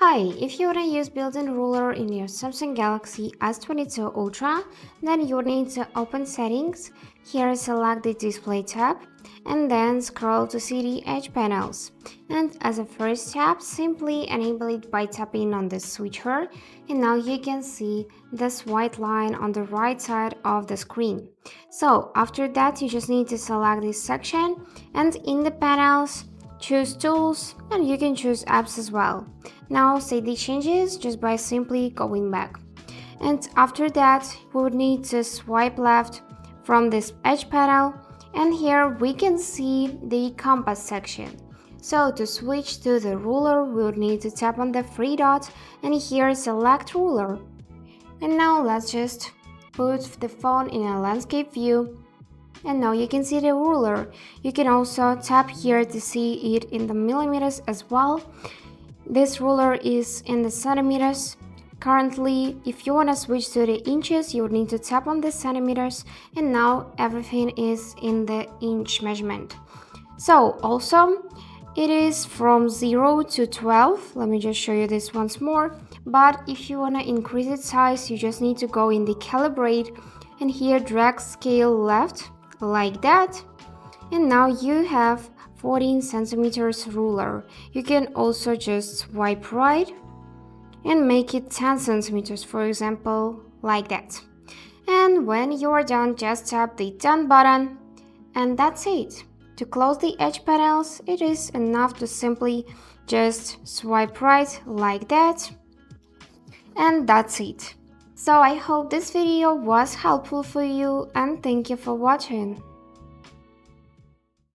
Hi, if you want to use built-in ruler in your Samsung Galaxy S22 Ultra, then you need to open Settings, here select the Display tab, and then scroll to see the edge panels. And as a first step, simply enable it by tapping on the switcher, and now you can see this white line on the right side of the screen. So after that, you just need to select this section, and in the panels, choose Tools, and you can choose Apps as well. Now save the changes just by simply going back. And after that, we would need to swipe left from this edge panel, and here we can see the compass section. So to switch to the ruler, we would need to tap on the three dots and here select ruler. And now let's just put the phone in a landscape view. And now you can see the ruler. You can also tap here to see it in the millimeters as well. This ruler is in the centimeters. Currently, if you want to switch to the inches, you would need to tap on the centimeters, and now everything is in the inch measurement. So also, it is from 0 to 12. Let me just show you this once more. But if you want to increase its size, you just need to go in the calibrate and here drag scale left like that. And now you have 14 centimeters ruler. You can also just swipe right and make it 10 centimeters, for example, like that. And when you are done, just tap the done button, and that's it. To close the edge panels, it is enough to simply just swipe right like that, and that's it. So I hope this video was helpful for you, and thank you for watching.